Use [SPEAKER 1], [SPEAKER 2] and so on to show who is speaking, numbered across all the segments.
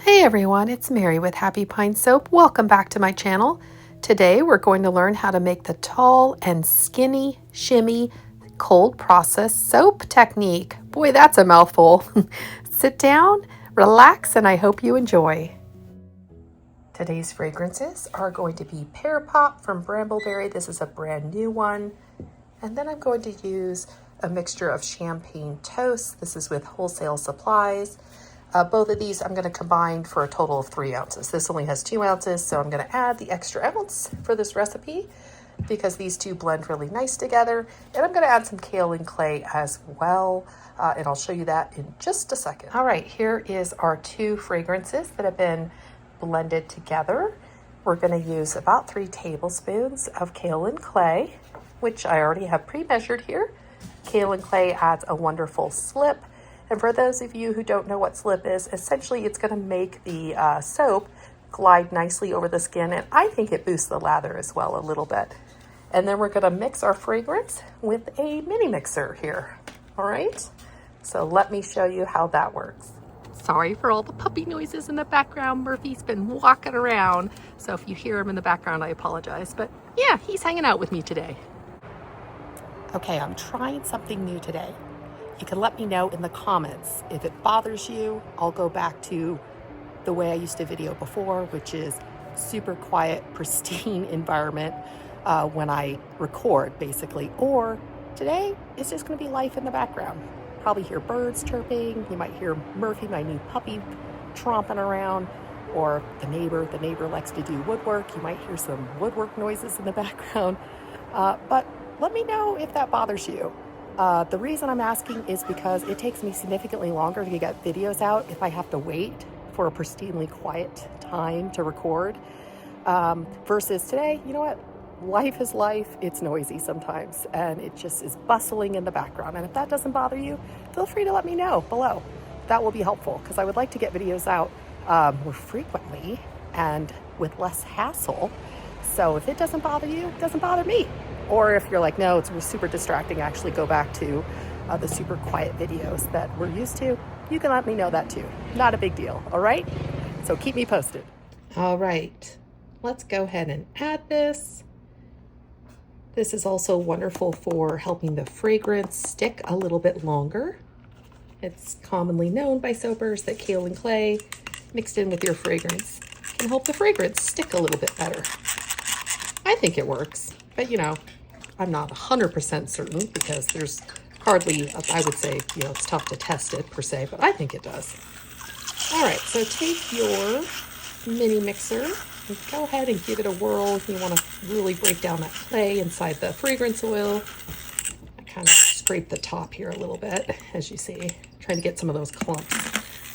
[SPEAKER 1] Hey everyone, it's Mary with Happy Pine Soap. Welcome back to my channel. Today we're going to learn how to make the Tall and Skinny Shimmy cold process soap technique. Boy, that's a mouthful. Sit down, relax, and I hope you enjoy. Today's fragrances are going to be Pear Pop from Brambleberry. This is a brand new one. And then I'm going to use a mixture of Champagne Toast. This is with Wholesale Supplies. Both of these I'm going to combine for a total of 3 ounces. This only has 2 ounces, so I'm going to add the extra ounce for this recipe because these two blend really nice together. And I'm going to add some kaolin clay as well, and I'll show you that in just a second. All right, here is our 2 fragrances that have been blended together. We're going to use about 3 tablespoons of kaolin clay, which I already have pre-measured here. Kaolin clay adds a wonderful slip. And for those of you who don't know what slip is, essentially it's going to make the soap glide nicely over the skin, and I think it boosts the lather as well a little bit. And then we're going to mix our fragrance with a mini mixer here. All right, so let me show you how that works. Sorry for all the puppy noises in the background. Murphy's been walking around, so if you hear him in the background, I apologize. But yeah, he's hanging out with me today. Okay, I'm trying something new today. You can let me know in the comments if it bothers you. I'll go back to the way I used to video before, which is super quiet, pristine environment when I record, basically. Or today, it's just gonna be life in the background. Probably hear birds chirping. You might hear Murphy, my new puppy, tromping around, or the neighbor likes to do woodwork. You might hear some woodwork noises in the background. But let me know if that bothers you. The reason I'm asking is because it takes me significantly longer to get videos out if I have to wait for a pristinely quiet time to record versus today. You know what? Life is life. It's noisy sometimes, and it just is bustling in the background. And if that doesn't bother you, feel free to let me know below. That will be helpful because I would like to get videos out more frequently and with less hassle. So if it doesn't bother you, it doesn't bother me. Or if you're like, no, it's super distracting, actually go back to the super quiet videos that we're used to. You can let me know that too. Not a big deal, all right? So keep me posted. All right, let's go ahead and add this. This is also wonderful for helping the fragrance stick a little bit longer. It's commonly known by soapers that kaolin clay mixed in with your fragrance can help the fragrance stick a little bit better. I think it works, but you know, I'm not 100% certain because there's hardly, I would say, you know, it's tough to test it per se, but I think it does. All right, so take your mini mixer and go ahead and give it a whirl. You want to really break down that clay inside the fragrance oil. I kind of scrape the top here a little bit, as you see, trying to get some of those clumps.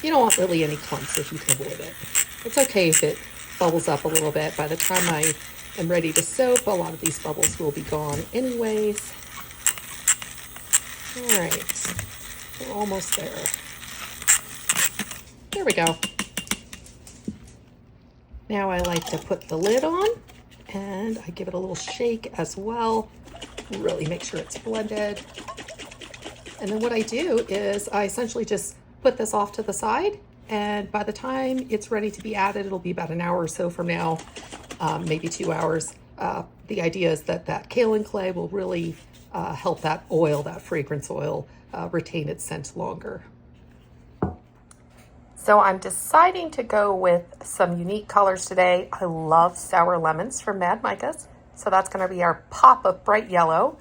[SPEAKER 1] You don't want really any clumps if you can avoid it. It's okay if it bubbles up a little bit. By the time I am ready to soap, a lot of these bubbles will be gone anyways. All right, we're almost there. There we go. Now I like to put the lid on and I give it a little shake as well. Really make sure it's blended. And then what I do is I essentially just put this off to the side, and by the time it's ready to be added, it'll be about an hour or so from now. Maybe 2 hours. The idea is that that kaolin clay will really help that oil, that fragrance oil, retain its scent longer. So I'm deciding to go with some unique colors today. I love sour lemons from Mad Micas. So that's going to be our pop of bright yellow.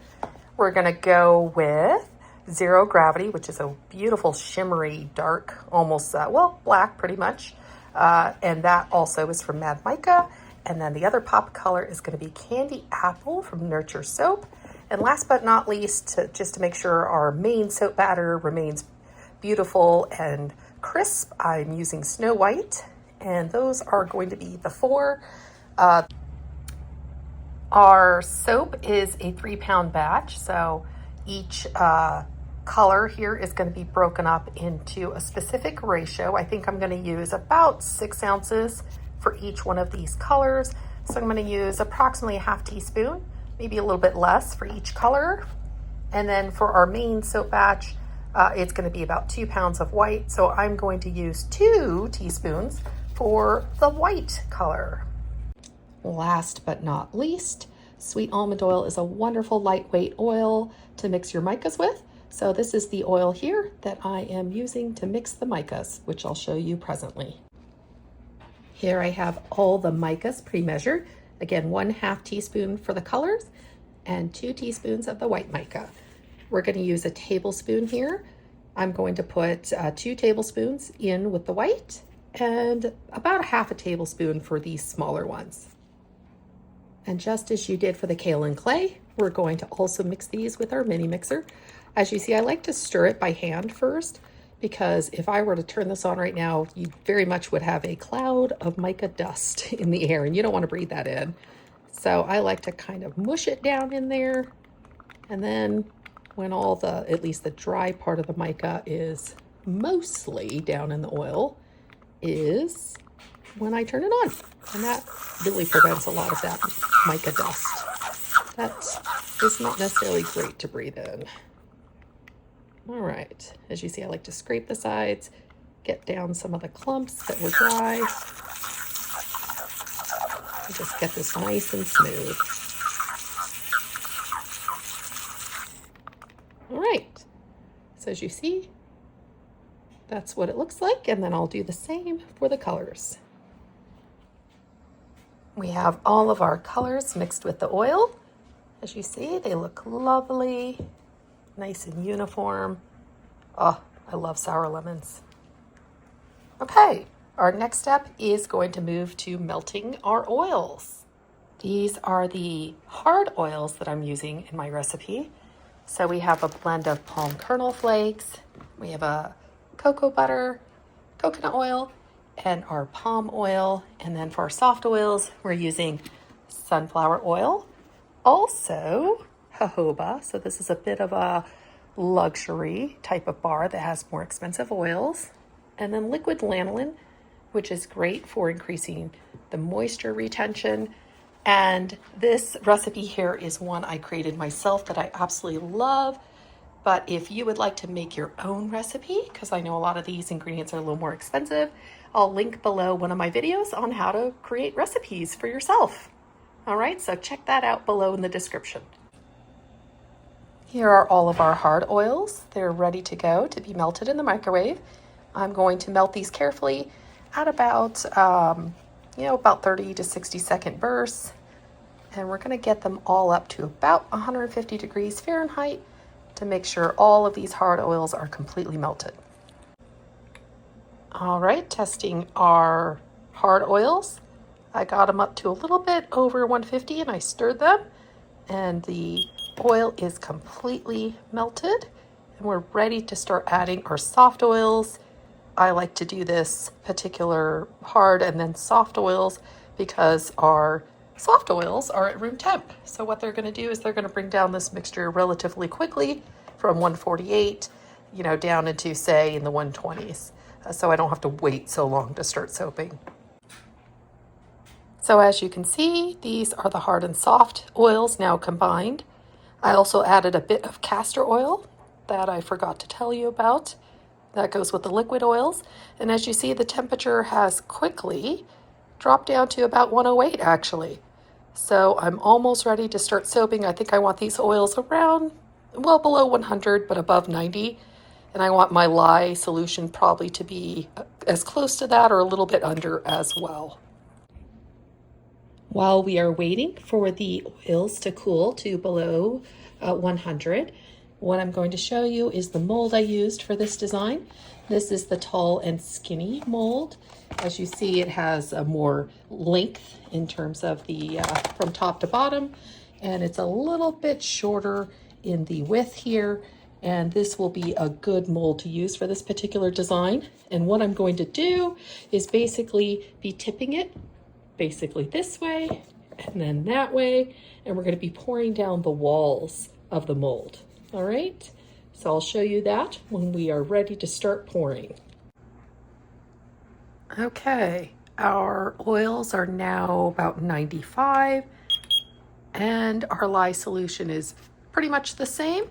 [SPEAKER 1] We're going to go with Zero Gravity, which is a beautiful shimmery dark, almost, well, black pretty much. And that also is from Mad Mica. And then the other pop color is going to be Candy Apple from Nurture Soap. And last but not least, just to make sure our main soap batter remains beautiful and crisp, I'm using Snow White. And those are going to be the 4. Our soap is a 3-pound batch, so each color here is going to be broken up into a specific ratio. I think I'm going to use about 6 ounces for each one of these colors. So I'm going to use approximately a half teaspoon, maybe a little bit less for each color. And then for our main soap batch, it's going to be about 2 pounds of white. So I'm going to use 2 teaspoons for the white color. Last but not least, sweet almond oil is a wonderful lightweight oil to mix your micas with. So this is the oil here that I am using to mix the micas, which I'll show you presently. Here I have all the micas pre-measured. Again, 1/2 teaspoon for the colors and 2 teaspoons of the white mica. We're going to use a tablespoon here. I'm going to put 2 tablespoons in with the white and about 1/2 tablespoon for these smaller ones. And just as you did for the kaolin clay, we're going to also mix these with our mini mixer. As you see, I like to stir it by hand first, because if I were to turn this on right now, you very much would have a cloud of mica dust in the air, and you don't want to breathe that in. So I like to kind of mush it down in there, and then when all the, at least the dry part of the mica is mostly down in the oil, is when I turn it on. And that really prevents a lot of that mica dust. That is not necessarily great to breathe in. All right, as you see, I like to scrape the sides, get down some of the clumps that were dry, and just get this nice and smooth. All right, so as you see, that's what it looks like, and then I'll do the same for the colors. We have all of our colors mixed with the oil. As you see, they look lovely, nice and uniform. Oh, I love sour lemons. Okay, our next step is going to move to melting our oils. These are the hard oils that I'm using in my recipe. So we have a blend of palm kernel flakes, we have a cocoa butter, coconut oil, and our palm oil. And then for our soft oils, we're using sunflower oil. Also, jojoba. So this is a bit of a luxury type of bar that has more expensive oils. And then liquid lanolin, which is great for increasing the moisture retention. And this recipe here is one I created myself that I absolutely love. But if you would like to make your own recipe, because I know a lot of these ingredients are a little more expensive, I'll link below one of my videos on how to create recipes for yourself. All right, so check that out below in the description. Here are all of our hard oils. They're ready to go to be melted in the microwave. I'm going to melt these carefully at about, about 30 to 60 second bursts. And we're going to get them all up to about 150 degrees Fahrenheit to make sure all of these hard oils are completely melted. All right, testing our hard oils. I got them up to a little bit over 150 and I stirred them, and the oil is completely melted, and we're ready to start adding our soft oils. I like to do this particular hard and then soft oils because our soft oils are at room temp. So what they're going to do is they're going to bring down this mixture relatively quickly from 148, down into, say, in the 120s. So I don't have to wait so long to start soaping. So as you can see, these are the hard and soft oils now combined. I also added a bit of castor oil that I forgot to tell you about. That goes with the liquid oils. And as you see, the temperature has quickly dropped down to about 108 actually. So I'm almost ready to start soaping. I think I want these oils around, well below 100, but above 90. And I want my lye solution probably to be as close to that or a little bit under as well. While we are waiting for the oils to cool to below 100, what I'm going to show you is the mold I used for this design. This is the Tall and Skinny mold. As you see, it has a more length in terms of the from top to bottom, and it's a little bit shorter in the width here. And this will be a good mold to use for this particular design. And what I'm going to do is basically be tipping it basically this way and then that way, and we're going to be pouring down the walls of the mold. All right, so I'll show you that when we are ready to start pouring. Okay, our oils are now about 95 and our lye solution is pretty much the same.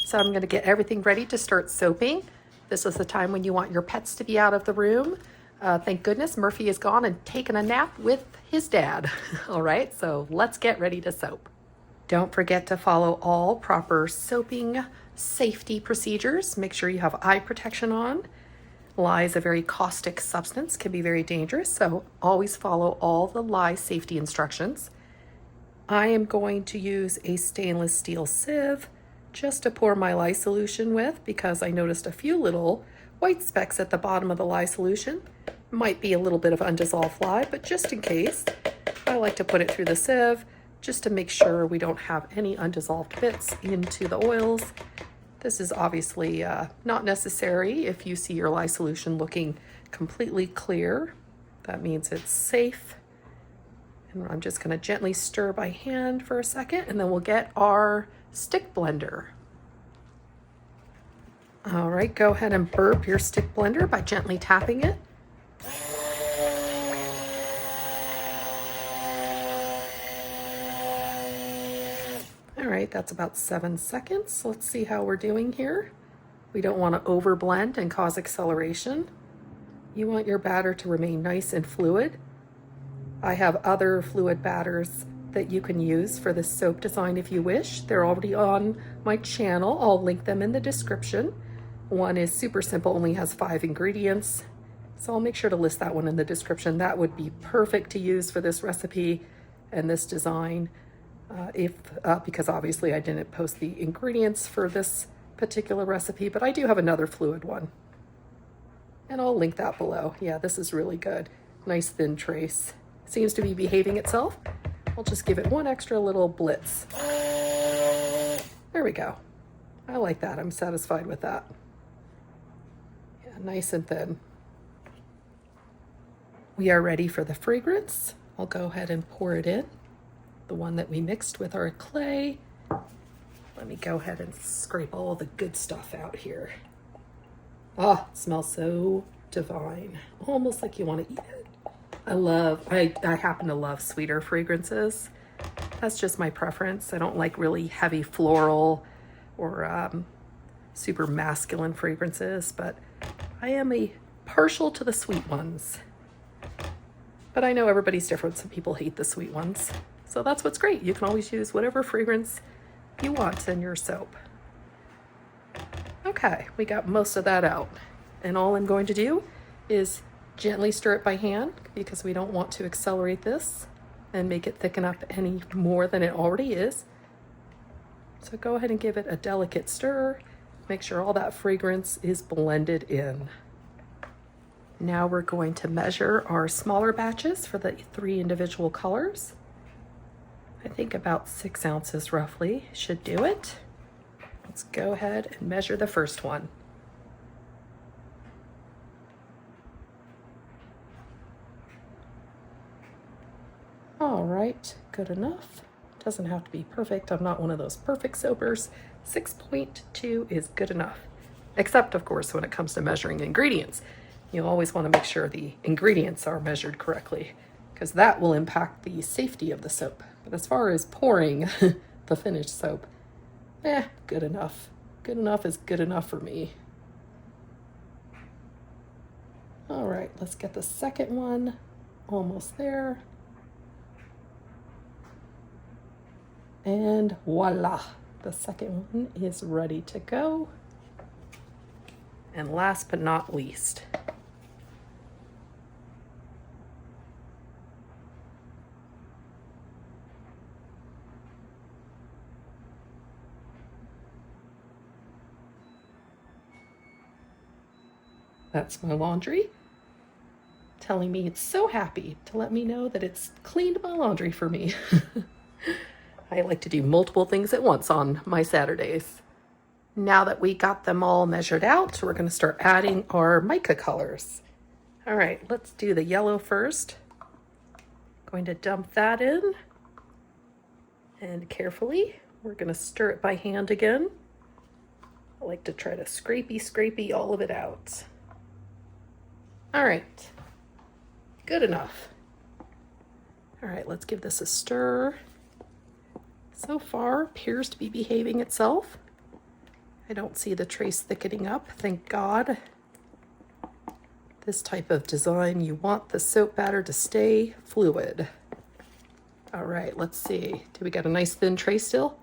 [SPEAKER 1] So I'm going to get everything ready to start soaping. This is the time when you want your pets to be out of the room. Thank goodness Murphy is gone and taken a nap with his dad. All right, so let's get ready to soap. Don't forget to follow all proper soaping safety procedures. Make sure you have eye protection on. Lye is a very caustic substance, can be very dangerous, so always follow all the lye safety instructions. I am going to use a stainless steel sieve just to pour my lye solution with, because I noticed a few little white specks at the bottom of the lye solution. Might be a little bit of undissolved lye, but just in case, I like to put it through the sieve just to make sure we don't have any undissolved bits into the oils. This is obviously not necessary if you see your lye solution looking completely clear. That means it's safe. And I'm just going to gently stir by hand for a second, and then we'll get our stick blender. All right, go ahead and burp your stick blender by gently tapping it. All right, that's about 7 seconds. Let's see how we're doing here. We don't want to overblend and cause acceleration. You want your batter to remain nice and fluid. I have other fluid batters that you can use for this soap design if you wish. They're already on my channel. I'll link them in the description. One is super simple, only has 5 ingredients. So I'll make sure to list that one in the description. That would be perfect to use for this recipe and this design. Because obviously I didn't post the ingredients for this particular recipe, but I do have another fluid one. And I'll link that below. Yeah, this is really good. Nice thin trace. Seems to be behaving itself. I'll just give it one extra little blitz. There we go. I like that. I'm satisfied with that. Yeah, nice and thin. We are ready for the fragrance. I'll go ahead and pour it in. The one that we mixed with our clay. Let me go ahead and scrape all the good stuff out here. Oh, it smells so divine. Almost like you want to eat it. I happen to love sweeter fragrances. That's just my preference. I don't like really heavy floral or super masculine fragrances, but I am partial to the sweet ones. But I know everybody's different. Some people hate the sweet ones. So that's what's great. You can always use whatever fragrance you want in your soap. Okay, we got most of that out. And all I'm going to do is gently stir it by hand, because we don't want to accelerate this and make it thicken up any more than it already is. So go ahead and give it a delicate stir. Make sure all that fragrance is blended in. Now we're going to measure our smaller batches for the 3 individual colors. I think about 6 ounces roughly should do it. Let's go ahead and measure the first one. All right, good enough. Doesn't have to be perfect. I'm not one of those perfect soapers. 6.2 is good enough. Except, of course, when it comes to measuring ingredients. You'll always want to make sure the ingredients are measured correctly, because that will impact the safety of the soap. But as far as pouring the finished soap, good enough. Good enough is good enough for me. All right, let's get the second one. Almost there. And voila, the second one is ready to go. And last but not least, that's my laundry, telling me it's so happy to let me know that it's cleaned my laundry for me. I like to do multiple things at once on my Saturdays. Now that we got them all measured out, we're going to start adding our mica colors. All right, let's do the yellow first. Going to dump that in. And carefully, we're going to stir it by hand again. I like to try to scrapey all of it out. All right, good enough. All right, let's give this a stir. So far, appears to be behaving itself. I don't see the trace thickening up, thank God. This type of design, you want the soap batter to stay fluid. All right, let's see. Do we got a nice thin tray still?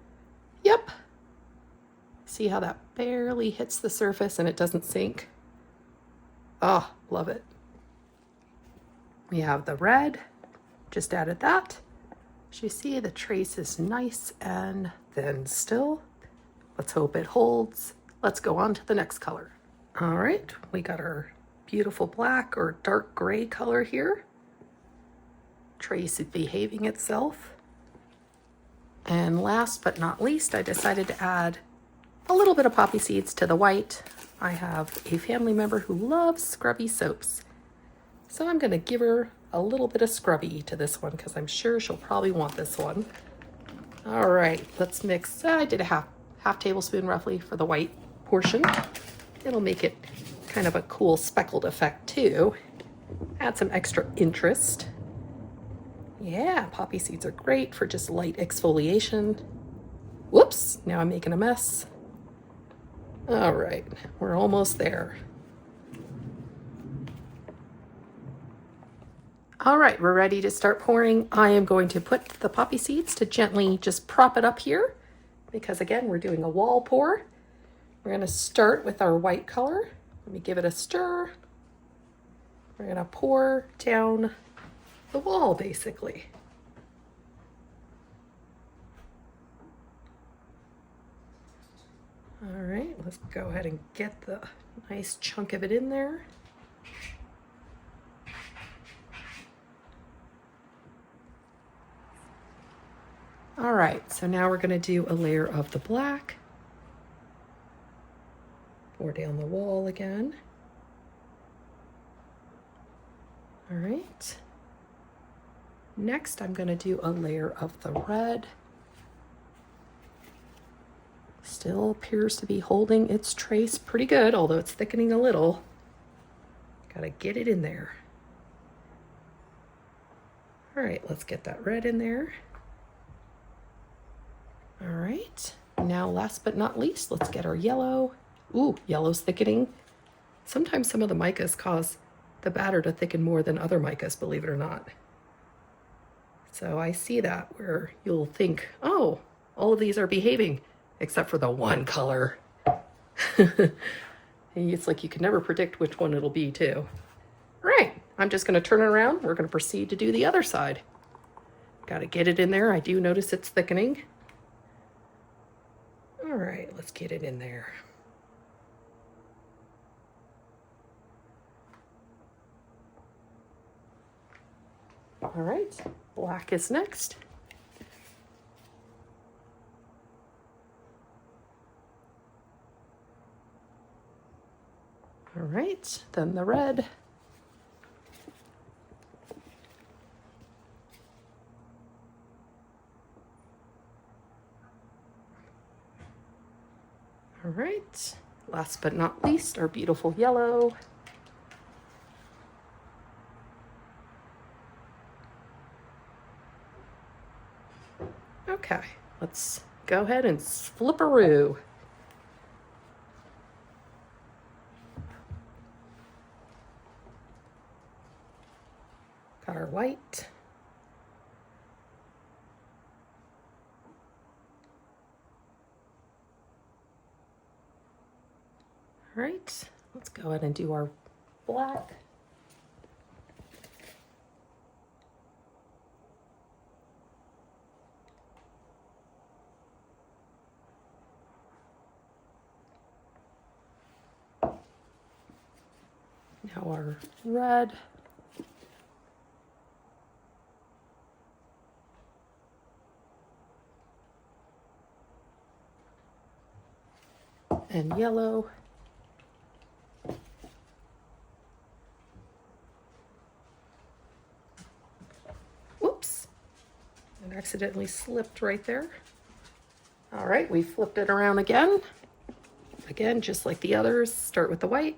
[SPEAKER 1] Yep. See how that barely hits the surface and it doesn't sink? Oh, love it. We have the red, just added that. As you see, the trace is nice and thin still. Let's hope it holds. Let's go on to the next color. All right, we got our beautiful black or dark gray color here. Trace is behaving itself. And last but not least, I decided to add a little bit of poppy seeds to the white. I have a family member who loves scrubby soaps. So I'm gonna give her a little bit of scrubby to this one because I'm sure she'll probably want this one. All right, let's mix. I did a half tablespoon roughly for the white portion. It'll make it kind of a cool speckled effect too. Add some extra interest. Yeah, poppy seeds are great for just light exfoliation. Whoops, now I'm making a mess. All right, we're almost there. All right, we're ready to start pouring. I am going to put the poppy seeds to gently just prop it up here because again, we're doing a wall pour. We're gonna start with our white color. Let me give it a stir. We're gonna pour down the wall basically. All right, let's go ahead and get the nice chunk of it in there. All right, so now we're gonna do a layer of the black. Pour down the wall again. All right. Next, I'm gonna do a layer of the red. Still appears to be holding its trace pretty good, although it's thickening a little. Gotta get it in there. All right, let's get that red in there. All right, now last but not least, let's get our yellow. Ooh, yellow's thickening. Sometimes some of the micas cause the batter to thicken more than other micas, believe it or not. So I see that where you'll think, oh, all of these are behaving, except for the one color. It's like you can never predict which one it'll be too. Right, I'm just gonna turn it around. We're gonna proceed to do the other side. Gotta get it in there. I do notice it's thickening. All right, let's get it in there. All right, black is next. All right, then the red. All right, last but not least, our beautiful yellow. Okay, let's go ahead and flip-a-roo. Got our white. All right, let's go ahead and do our black. Now our red. And yellow. Whoops, it accidentally slipped right there. All right, we flipped it around again. Again, just like the others, start with the white.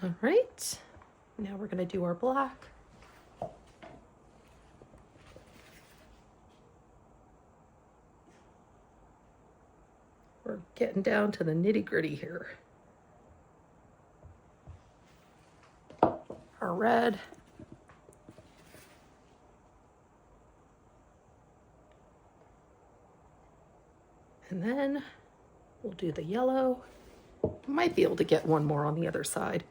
[SPEAKER 1] All right, now we're gonna do our black. Getting down to the nitty-gritty here. Our red. And then we'll do the yellow. Might be able to get one more on the other side.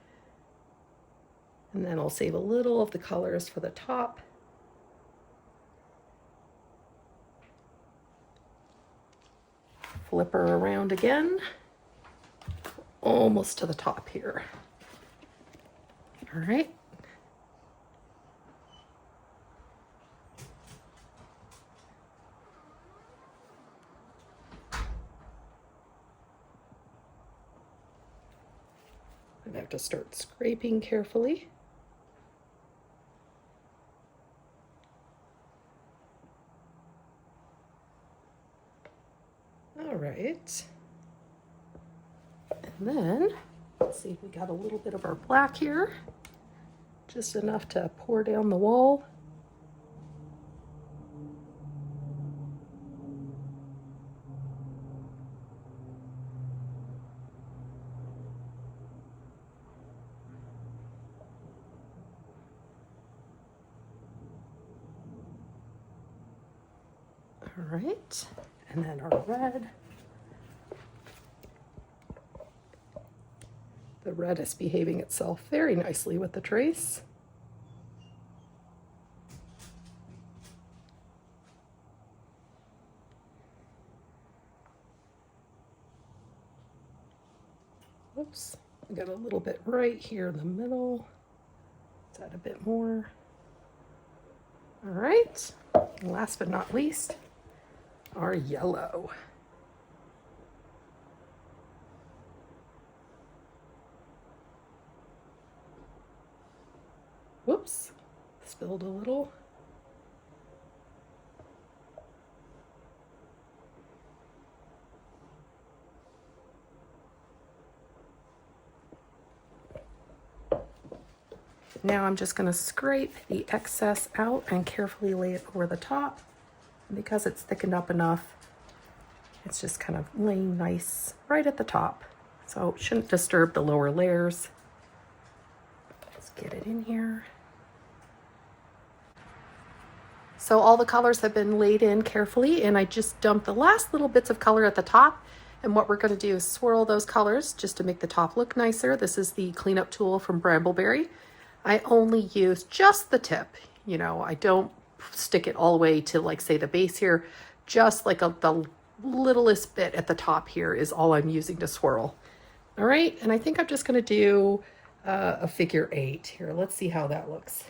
[SPEAKER 1] And then I'll save a little of the colors for the top. Flip her around again. Almost to the top here. All right. I have to start scraping carefully. All right. And then, let's see if we got a little bit of our black here. Just enough to pour down the wall. All right, and then our red. The red is behaving itself very nicely with the trace. Whoops, I got a little bit right here in the middle. Let's add a bit more. All right, and last but not least, our yellow. Whoops, spilled a little. Now I'm just going to scrape the excess out and carefully lay it over the top. And because it's thickened up enough, it's just kind of laying nice right at the top. So it shouldn't disturb the lower layers. Let's get it in here. So all the colors have been laid in carefully, and I just dumped the last little bits of color at the top. And what we're going to do is swirl those colors just to make the top look nicer. This is the cleanup tool from Brambleberry. I only use just the tip. You know, I don't stick it all the way to, like, say, the base here. Just like the littlest bit at the top here is all I'm using to swirl. All right, and I think I'm just going to do a figure 8 here. Let's see how that looks.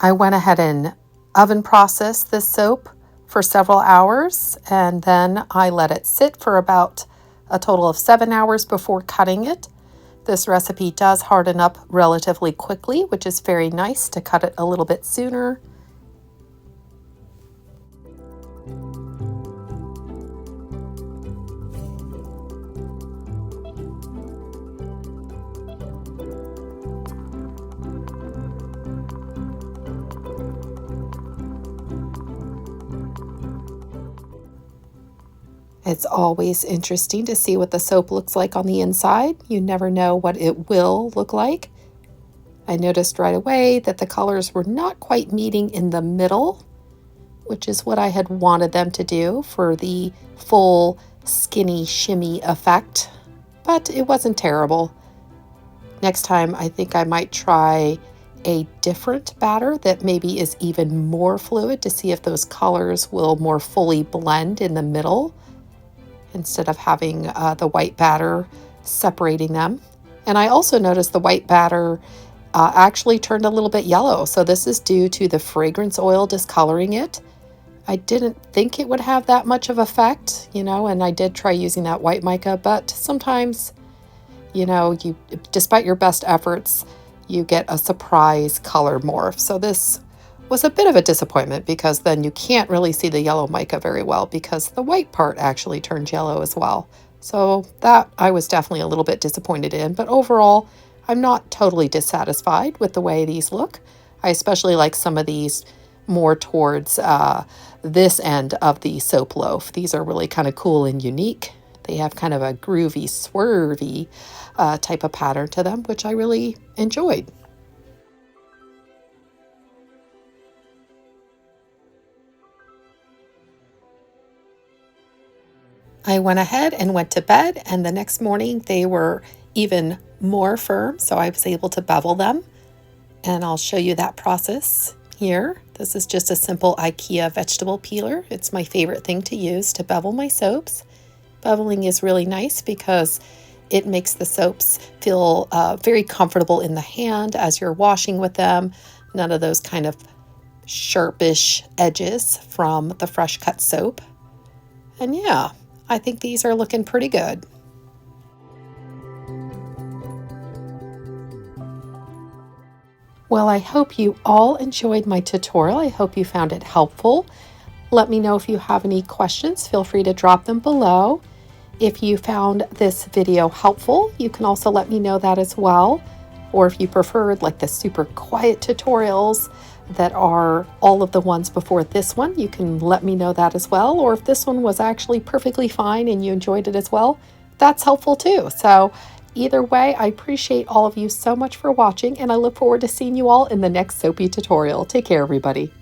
[SPEAKER 1] I went ahead and oven processed this soap for several hours, and then I let it sit for about a total of 7 hours before cutting it. This recipe does harden up relatively quickly, which is very nice to cut it a little bit sooner. It's always interesting to see what the soap looks like on the inside. You never know what it will look like. I noticed right away that the colors were not quite meeting in the middle, which is what I had wanted them to do for the full skinny shimmy effect, but it wasn't terrible. Next time, I think I might try a different batter that maybe is even more fluid to see if those colors will more fully blend in the middle, instead of having the white batter separating them. And I also noticed the white batter actually turned a little bit yellow. So this is due to the fragrance oil discoloring it. I didn't think it would have that much of effect, and I did try using that white mica, but sometimes, despite your best efforts, you get a surprise color morph. So this was a bit of a disappointment because then you can't really see the yellow mica very well because the white part actually turns yellow as well. So that I was definitely a little bit disappointed in, but overall, I'm not totally dissatisfied with the way these look. I especially like some of these more towards this end of the soap loaf. These are really kind of cool and unique. They have kind of a groovy, swervy type of pattern to them, which I really enjoyed. I went ahead and went to bed, and the next morning they were even more firm, so I was able to bevel them. And I'll show you that process here. This is just a simple IKEA vegetable peeler. It's my favorite thing to use to bevel my soaps. Beveling is really nice because it makes the soaps feel very comfortable in the hand as you're washing with them. None of those kind of sharpish edges from the fresh cut soap. And yeah, I think these are looking pretty good. Well, I hope you all enjoyed my tutorial. I hope you found it helpful. Let me know if you have any questions. Feel free to drop them below. If you found this video helpful, you can also let me know that as well. Or if you preferred like the super quiet tutorials that are all of the ones before this one, you can let me know that as well. Or if this one was actually perfectly fine and you enjoyed it as well, that's helpful too. So either way, I appreciate all of you so much for watching, and I look forward to seeing you all in the next soapy tutorial. Take care, everybody.